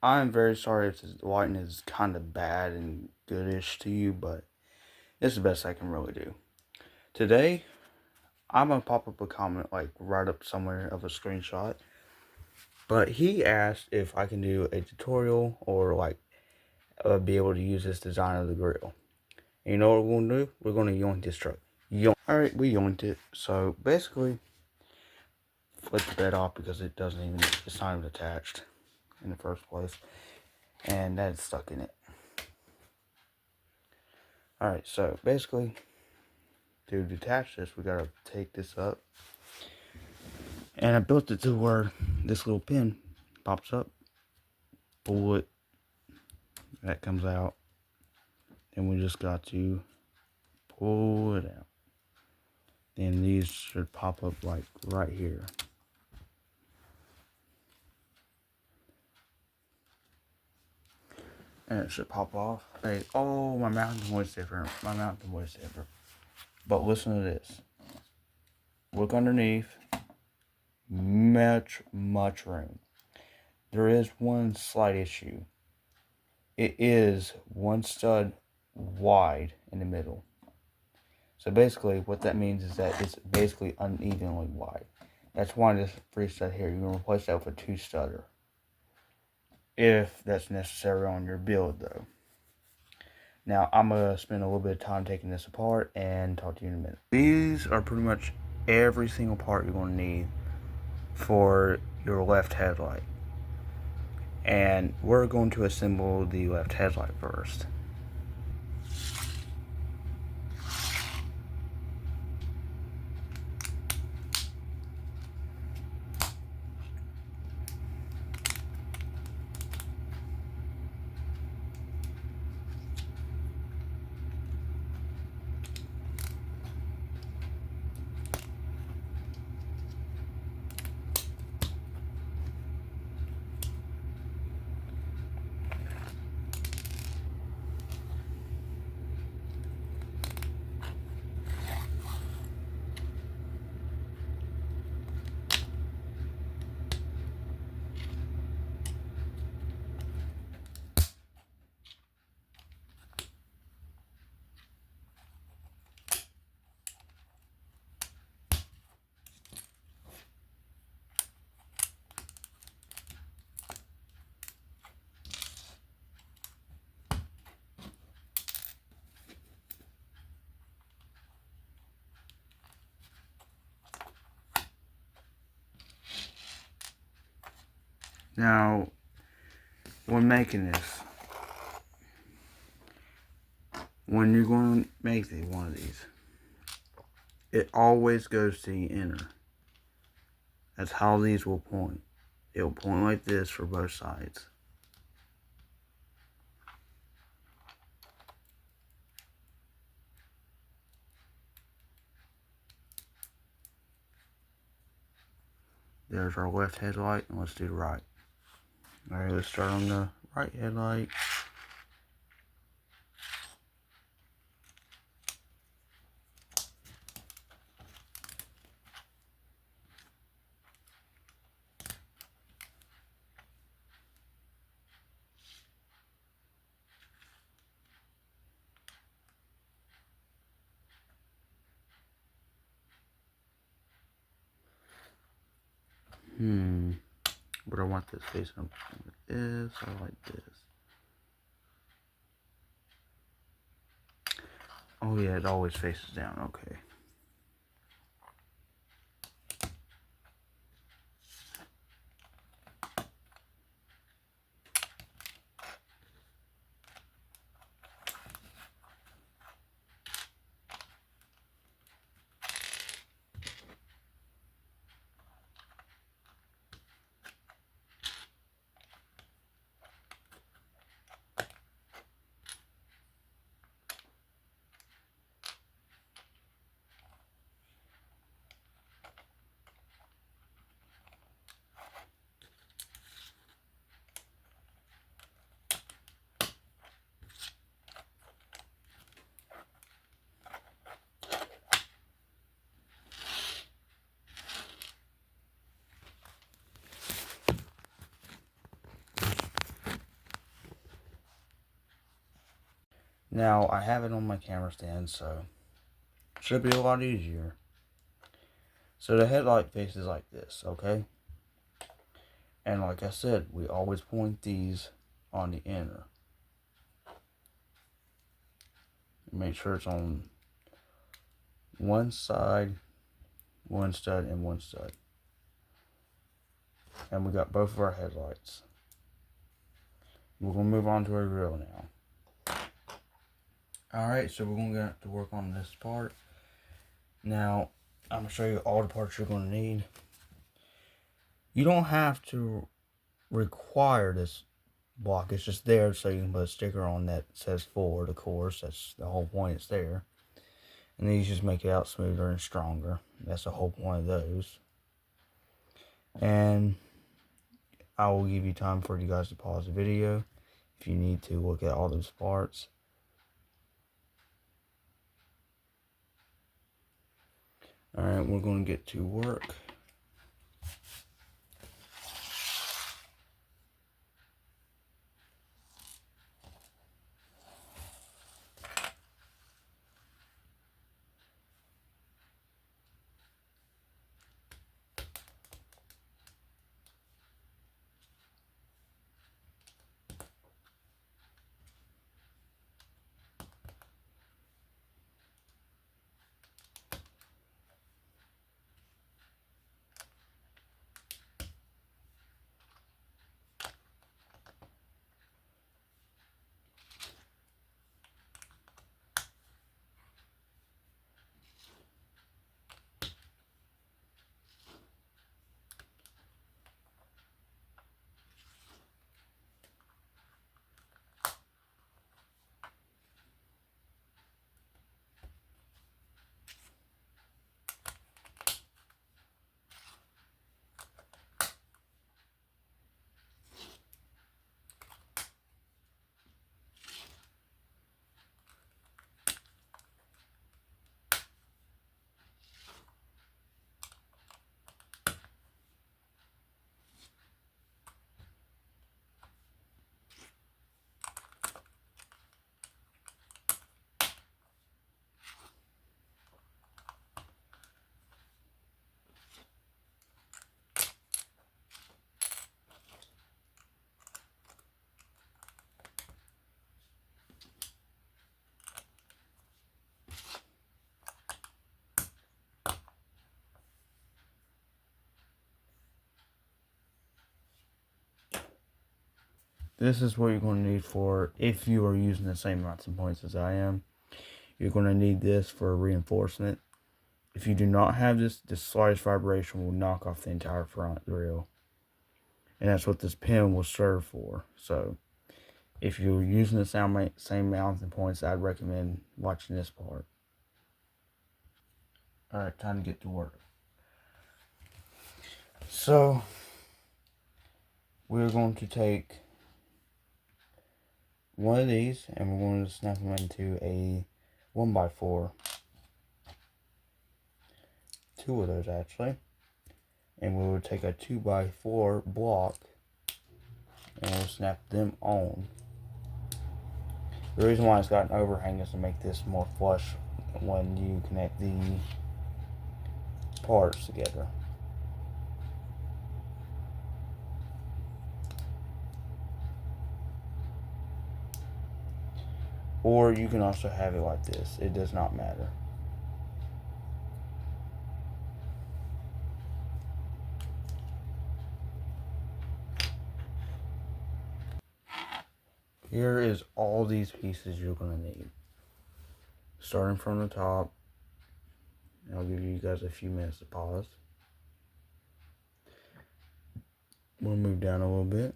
I'm very sorry if the lighting is kind of bad and goodish to you, but it's the best I can really do. Today, I'm gonna pop up a comment like right up somewhere of a screenshot, but he asked if I can do a tutorial or like be able to use this design of the grill. And you know what we're gonna do? We're gonna yoink this truck. Yoink. Alright, we yoinked it. So basically, flip the bed off because it's not even attached in the first place. And that's stuck in it. Alright, so basically, to detach this, we gotta take this up. And I built it to where this little pin pops up. Pull it. That comes out. And we just got to pull it out. Then these should pop up like right here. And it should pop off. Hey, oh, my mountain was different. My mountain was different. But listen to this. Look underneath. Much room. There is one slight issue. It is one stud wide in the middle. So basically, what that means is that it's basically unevenly wide. That's why this 3 stud here. You're going to replace that with a 2 studder. If that's necessary on your build, though. Now, I'm going to spend a little bit of time taking this apart and talk to you in a minute. These are pretty much every single part you're going to need for your left headlight. And we're going to assemble the left headlight first. Now, when making this, when you're going to make one of these, it always goes to the inner. That's how these will point. It will point like this for both sides. There's our left headlight, and let's do the right. Alright, let's start on the right headlight. But I want this facing up like this, or like this. Oh yeah, it always faces down, okay. Now, I have it on my camera stand, so it should be a lot easier. So the headlight faces like this, okay? And like I said, we always point these on the inner. Make sure it's on one side, one stud, and one stud. And we got both of our headlights. We're going to move on to our grill now. Alright, so we're going to get to work on this part. Now, I'm going to show you all the parts you're going to need. You don't have to require this block. It's just there so you can put a sticker on that says Ford, of course. That's the whole point, it's there. And these just make it out smoother and stronger. That's the whole point of those. And I will give you time for you guys to pause the video if you need to look at all those parts. Alright, we're going to get to work. This is what you're going to need for, if you are using the same mounting points as I am, you're going to need this for reinforcement. If you do not have this, the slightest vibration will knock off the entire front grill. And that's what this pin will serve for. So, if you're using the same mounting points, I'd recommend watching this part. Alright, time to get to work. So, we're going to take one of these and we're going to snap them into a 1x4. Two of those actually. And we will take a 2x4 block and we'll snap them on. The reason why it's got an overhang is to make this more flush when you connect the parts together. Or you can also have it like this. It does not matter. Here is all these pieces you're going to need. Starting from the top. I'll give you guys a few minutes to pause. We'll move down a little bit.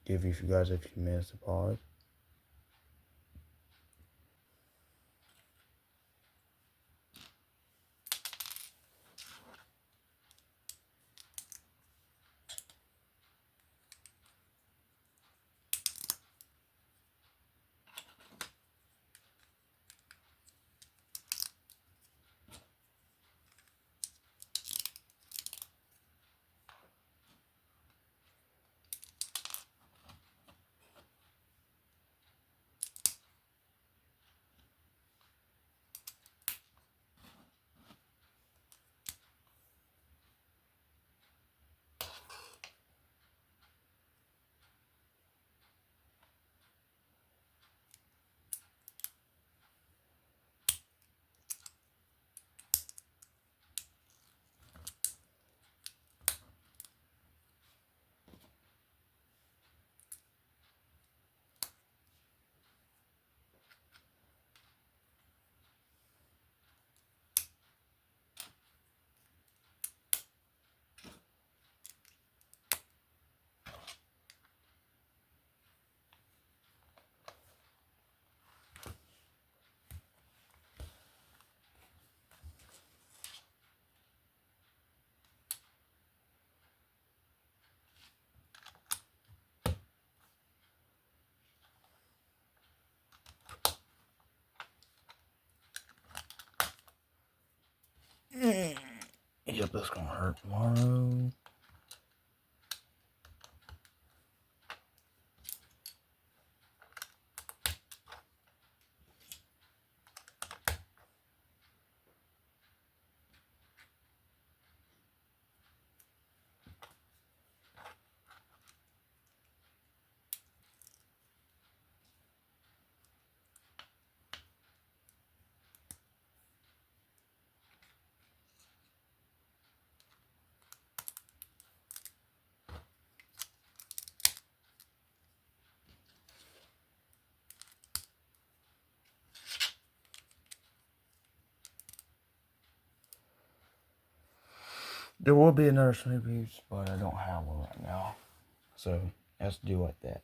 Give you guys a few minutes to pause. up, that's gonna hurt tomorrow. There will be another snake piece, but I don't have one right now. So it has to do like that.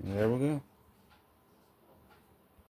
And there we go.